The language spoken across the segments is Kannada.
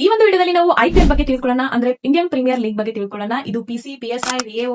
ಈ ಒಂದು ವಿಡಿಯೋದಲ್ಲಿ ನಾವು ಐಪಿಎಲ್ ಬಗ್ಗೆ ತಿಳ್ಕೊಳ್ಳೋಣ, ಅಂದ್ರೆ ಇಂಡಿಯನ್ ಪ್ರೀಮಿಯರ್ ಲೀಗ್ ಬಗ್ಗೆ ತಿಳ್ಕೊಳ್ಳೋಣ. ಇದು PC, PSI, VA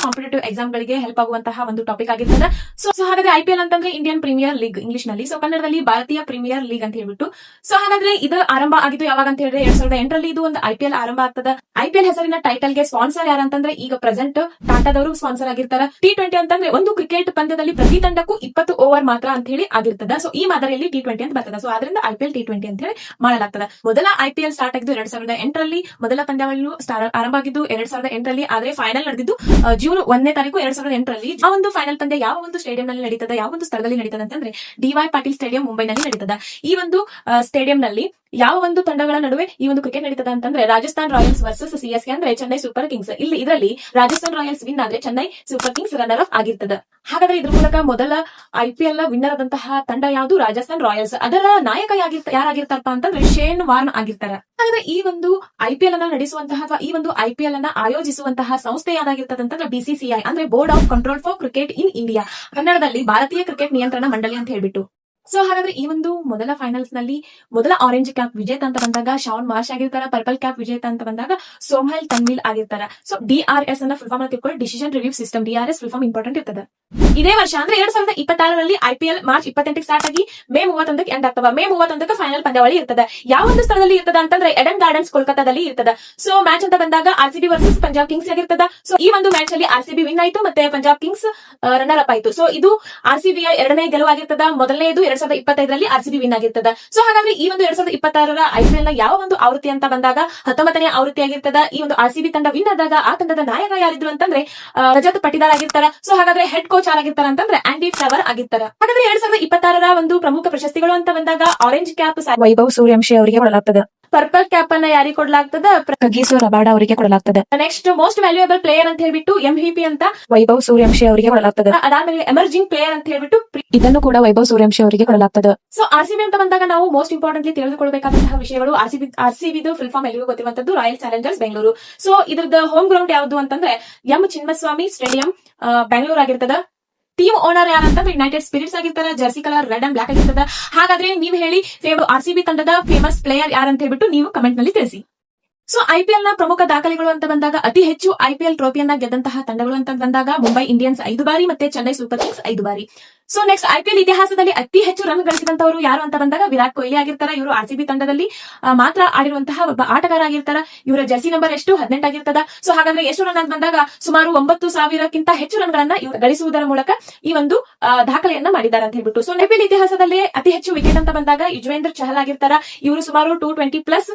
competitive exam ಗಳಿಗೆ ಹೆಲ್ಪ್ ಆಗುವಂತಹ ಒಂದು ಟಾಪಿಕ್ ಆಗಿರ್ತದೆ. ಸೊ ಹಾಗಾದ್ರೆ ಐಪಿಎಲ್ ಅಂತಂದ್ರೆ ಇಂಡಿಯನ್ ಪ್ರೀಮಿಯರ್ ಲೀಗ್ ಇಂಗ್ಲಿಷ್ ನಲ್ಲಿ, ಸೊ ಕನ್ನಡದಲ್ಲಿ ಭಾರತೀಯ ಪ್ರೀಮಿಯರ್ ಲೀಗ್ ಅಂತ ಹೇಳ್ಬಿಟ್ಟು. ಸೊ ಹಾಗಾದ್ರೆ ಇದು ಆರಂಭ ಆಗಿದ್ದು ಯಾವಾಗ ಅಂತ ಹೇಳಿದ್ರೆ 2008ರಲ್ಲಿ ಇದು ಒಂದು ಐಪಿಎಲ್ ಆರಂಭ ಆಗ್ತದೆ. ಐಪಿಎಲ್ ಹೆಸರಿನ ಟೈಟಲ್ ಗೆ ಸ್ಪಾನ್ಸರ್ ಯಾರಂತಂದ್ರೆ ಈಗ ಪ್ರೆಸೆಂಟ್ ಟಾಟಾದವರು ಸ್ಪಾನ್ಸರ್ ಆಗಿರ್ತಾರೆ. T20 ಅಂತಂದ್ರೆ ಒಂದು ಕ್ರಿಕೆಟ್ ಪಂದ್ಯದಲ್ಲಿ ಪ್ರತಿ ತಂಡಕ್ಕೂ 20 ಓವರ್ ಮಾತ್ರ ಅಂತ ಹೇಳಿ ಆಗಿರ್ತದೆ. ಸೊ ಈ ಮಾದರಿಯಲ್ಲಿ T20 ಅಂತ ಬರ್ತದೆ. ಸೊ ಅದರಿಂದ ಐಪಿಎಲ್ T20 ಅಂತ ಹೇಳಿ ಮಾಡಲಾಗ್ತದೆ. ಮೊದಲ ಐಪಿಎಲ್ ಸ್ಟಾರ್ಟ್ ಆಗಿದ್ದು 2008ರಲ್ಲಿ, ಮೊದಲ ಪಂದ್ಯಾವಳಿಯು ಆರಂಭ ಆಗಿದ್ದು 2008ರಲ್ಲಿ. ಆದ್ರೆ ಫೈನಲ್ ನಡೆದಿದ್ದು ಜೂನ್ 1ನೇ ತಾರೀಕು 2008ರಲ್ಲಿ. ಆ ಒಂದು ಫೈನಲ್ ಪಂದ್ಯ ಯಾವ ಒಂದು ಸ್ಟೇಡಿಯಂ ನಲ್ಲಿ ನಡೀತದೆ, ಯಾವ ಒಂದು ಸ್ಥಳದಲ್ಲಿ ನಡೀತದೆ ಅಂತಂದ್ರೆ DY ಪಾಟೀಲ್ ಸ್ಟೇಡಿಯಂ ಮುಂಬೈನಲ್ಲಿ ನಡೀತದೆ. ಈ ಒಂದು ಸ್ಟೇಡಿಯಂ ನಲ್ಲಿ ಯಾವ ಒಂದು ತಂಡಗಳ ನಡುವೆ ಈ ಒಂದು ಕ್ರಿಕೆಟ್ ನಡೀತದೆ ಅಂತಂದ್ರೆ ರಾಜಸ್ಥಾನ್ ರಾಯಲ್ಸ್ ವರ್ಸಸ್ CSK ಅಂದ್ರೆ ಚೆನ್ನೈ ಸೂಪರ್ ಕಿಂಗ್ಸ್. ಇದರಲ್ಲಿ ರಾಜಸ್ಥಾನ್ ರಾಯಲ್ಸ್ ವಿನ್ ಆದ್ರೆ Chennai super Kings runner up ಆಗಿರ್ತದೆ. ಹಾಗಾದ್ರೆ ಇದ್ರ ಮೂಲಕ ಮೊದಲ ಐಪಿಎಲ್ ವಿನ್ನರ್ ಆದಂತಹ ತಂಡ ಯಾವುದು? ರಾಜಸ್ಥಾನ್ ರಾಯಲ್ಸ್. ಅದರ ನಾಯಕ ಯಾರಾಗಿರ್ತಾರಪ್ಪ ಅಂತಂದ್ರೆ ಶೇನ್ ವಾರ್ನ್ ಆಗಿರ್ತಾರೆ. ಹಾಗಾದ್ರೆ ಈ ಒಂದು ಐಪಿಎಲ್ ಅನ್ನ ನಡೆಸುವಂತಹ ಅಥವಾ ಈ ಒಂದು ಐಪಿಎಲ್ ಅನ್ನ ಆಯೋಜಿಸುವಂತಹ ಸಂಸ್ಥೆ ಯಾವ್ದಾಗಿರ್ತದೆ ಅಂತಂದ್ರೆ BCCI ಅಂದ್ರೆ board of control for cricket in India, ಕನ್ನಡದಲ್ಲಿ ಭಾರತೀಯ ಕ್ರಿಕೆಟ್ ನಿಯಂತ್ರಣ ಮಂಡಳಿ ಅಂತ ಹೇಳ್ಬಿಟ್ಟು. ಸೊ ಹಾಗಾದ್ರೆ ಈ ಒಂದು ಮೊದಲ ಫೈನಲ್ಸ್ ನಲ್ಲಿ ಮೊದಲ ಆರೆಂಜ್ ಕ್ಯಾಪ್ ವಿಜೇತ ಅಂತ ಬಂದಾಗ ಶಾನ್ ಮಾರ್ಷ್ ಆಗಿರ್ತಾರ. ಪರ್ಪಲ್ ಕ್ಯಾಪ್ ವಿಜೇತ ಅಂತ ಬಂದಾಗ ಸೋಹೈಲ್ ತನ್ವಿಲ್ ಆಗಿರ್ತಾರ. ಸೊ DRS ಅನ್ನ ಫುಲ್ ಫಾರ್ಮ್ ತಿಳ್ಕೊಳ್ಳಿ, decision review system. DRS full form important ಇರ್ತದೆ. ಇದೇ ವರ್ಷ ಅಂದ್ರೆ 2026ರಲ್ಲಿ ಐಪಿಎಲ್ ಮಾರ್ಚ್ 28ಕ್ಕೆ ಸ್ಟಾರ್ಟ್ ಆಗಿ ಮೇ 31ಕ್ಕೆ ಎಂಡ್ ಆಗ್ತವ. ಮೇ 31ಕ್ಕೆ ಫೈನಲ್ ಪಂದ್ಯಾವಳಿ ಇರ್ತದೆ. ಯಾವ ಒಂದು ಸ್ಥಳದಲ್ಲಿ ಇರ್ತದ ಅಂತಂದ್ರೆ ಎಡನ್ ಗಾರ್ಡನ್ಸ್ ಕೋಲ್ಕತ್ತಾದಲ್ಲಿ ಇರ್ತದೆ. ಸೊ ಮ್ಯಾಚ್ ಅಂತ ಬಂದಾಗ RCB ವರ್ಸಸ್ ಪಂಜಾಬ್ ಕಿಂಗ್ಸ್ ಆಗಿರ್ತದ. ಸೊ ಈ ಒಂದು ಮ್ಯಾಚ್ ಅಲ್ಲಿ RCB ವಿನ್ ಆಯ್ತು, ಮತ್ತೆ ಪಂಜಾಬ್ ಕಿಂಗ್ಸ್ ರನ್ನರ್ ಅಪ್ ಆಯ್ತು. ಸೊ ಇದು RCB ಎರಡನೇ ಗೆಲುವಾಗಿರ್ತದ. ಮೊದಲನೇದು 2025ರಲ್ಲಿ RCB ವಿನ್ ಆಗಿರ್ತದ. ಸೊ ಹಾಗಾದ್ರೆ ಈ ಒಂದು 2026ರ ಐಪಿಎಲ್ ನ ಯಾವ ಒಂದು ಆವೃತ್ತಿ ಅಂತ ಬಂದಾಗ 19ನೇ ಆವೃತ್ತಿ ಆಗಿರ್ತದ. ಈ ಒಂದು RCB ತಂಡ ವಿನ್ ಆದಾಗ ಆ ತಂಡದ ನಾಯಕ ಯಾರಿದ್ರು ಅಂತಂದ್ರೆ ರಜತ್ ಪಟಿದಾರ್ ಆಗಿರ್ತಾರ. ಸೊ ಹಾಗಾದ್ರೆ ಹೆಡ್ ಕೋಚ್ ಯಾರಾಗಿರ್ತಾರ ಅಂತಂದ್ರೆ ಆಂಡಿ ಫ್ಲವರ್ ಆಗಿರ್ತಾರ. ಹಾಗಾದ್ರೆ 2026ರ ಒಂದು ಪ್ರಮುಖ ಪ್ರಶಸ್ತಿಗಳು ಅಂತ ಬಂದಾಗ ಆರೆಂಜ್ ಕ್ಯಾಪ್ ವೈಭವ್ ಸೂರ್ಯವಂಶಿ ಅವರಿಗೆ ಕೊಡಲಾಗ್ತದೆ. ಪರ್ಪಲ್ ಕ್ಯಾಪ್ ಅನ್ನ ಯಾರಿಗೆ ಕೊಡಲಾಗ್ತದೆ? ಕಗಿಸೋ ರಬಾಡ ಅವರಿಗೆ ಕೊಡಲಾಗ್ತದೆ. ನೆಕ್ಸ್ಟ್ ಮೋಸ್ಟ್ ವ್ಯಾಲ್ಯೂಯಬಲ್ ಪ್ಲೇಯರ್ ಅಂತ ಹೇಳ್ಬಿಟ್ಟು MVP ಅಂತ ವೈಭವ್ ಸೂರ್ಯವಂಶಿ ಅವರಿಗೆ ಕೊಡಲಾಗ್ತದೆ. ಅದಾದ್ಮೇಲೆ ಎಮರ್ಜಿಂಗ್ ಪ್ಲೇಯರ್ ಅಂತ ಹೇಳ್ಬಿಟ್ಟು ಇದನ್ನು ಕೂಡ ವೈಭವ್ ಸೂರ್ಯವಂಶಿ ಅವರಿಗೆ ಕೊಡಲಾಗ್ತದೆ. ಸೊ RCB ಅಂತ ಬಂದಾಗ ನಾವು ಮೋಸ್ಟ್ ಇಂಪಾರ್ಟೆಂಟ್ಲಿ ತಿಳಿದುಕೊಳ್ಳಬೇಕಾದಂತಹ ವಿಷಯಗಳು, RCB ಫುಲ್ ಫಾರ್ಮ್ ಎಲ್ಲಿಗೂ ಗೊತ್ತಿರುವಂತದ್ದು ರಾಯಲ್ ಚಾಲೆಂಜರ್ಸ್ ಬೆಂಗಳೂರು. ಸೊ ಇದ್ರದ್ದು ಹೋಮ್ ಗ್ರೌಂಡ್ ಯಾವುದು ಅಂತಂದ್ರೆ M ಚಿನ್ನಸ್ವಾಮಿ ಸ್ಟೇಡಿಯಂ ಬೆಂಗಳೂರು ಆಗಿರ್ತದ. ಟೀಮ್ ಓನರ್ ಯಾರಂತಂದ್ರೆ ಯುನೈಟೆಡ್ ಸ್ಪಿರಿಟ್ಸ್ ಆಗಿರ್ತಾರೆ. Jersey colour red and black ಆಗಿರ್ತದ. ಹಾಗಾದ್ರೆ ನೀವು ಹೇಳಿ RCB ತಂಡದ ಫೇಮಸ್ ಪ್ಲೇಯರ್ ಯಾರಂತ ಹೇಳ್ಬಿಟ್ಟು ನೀವು ಕಮೆಂಟ್ ನಲ್ಲಿ ತಿಳಿಸಿ. ಸೊ ಐಪಿಎಲ್ ನ ಪ್ರಮುಖ ದಾಖಲೆಗಳು ಅಂತ ಬಂದಾಗ ಅತಿ ಹೆಚ್ಚು ಐಪಿಎಲ್ ಟ್ರೋಫಿಯನ್ನ ಗೆದ್ದಂತಹ ತಂಡಗಳು ಅಂತ ಬಂದಾಗ ಮುಂಬೈ ಇಂಡಿಯನ್ಸ್ 5 ಬಾರಿ ಮತ್ತೆ ಚೆನ್ನೈ ಸೂಪರ್ ಕಿಂಗ್ಸ್ 5 ಬಾರಿ. ಸೊ ನೆಕ್ಸ್ಟ್ ಐಪಿಎಲ್ ಇತಿಹಾಸದಲ್ಲಿ ಅತಿ ಹೆಚ್ಚು ರನ್ ಗಳಿಸಿದಂತವರು ಯಾರು ಅಂತ ಬಂದಾಗ ವಿರಾಟ್ ಕೊಹ್ಲಿ ಆಗಿರ್ತಾರ. ಇವರು RCB ತಂಡದಲ್ಲಿ ಮಾತ್ರ ಆಡಿರುವಂತಹ ಒಬ್ಬ ಆಟಗಾರ ಆಗಿರ್ತಾರ. ಇವರ ಜರ್ಸಿ ನಂಬರ್ ಎಷ್ಟು? 18 ಆಗಿರ್ತದ. ಸೊ ಹಾಗಾದ್ರೆ ಎಷ್ಟು ರನ್ ಅಂತ ಬಂದಾಗ ಸುಮಾರು 9,000ಕ್ಕಿಂತ ಹೆಚ್ಚು ರನ್ ಗಳನ್ನ ಇವರು ಗಳಿಸುವುದರ ಮೂಲಕ ಈ ಒಂದು ದಾಖಲೆಯನ್ನ ಮಾಡಿದ್ದಾರೆ ಅಂತ ಹೇಳ್ಬಿಟ್ಟು. ಸೊ ಐಪಿಎಲ್ ಇತಿಹಾಸದಲ್ಲಿ ಅತಿ ಹೆಚ್ಚು ವಿಕೆಟ್ ಅಂತ ಬಂದಾಗ ಯುಜ್ವೇಂದ್ರ ಚಹಲ್ ಆಗಿರ್ತಾರ. ಇವರು ಸುಮಾರು 220+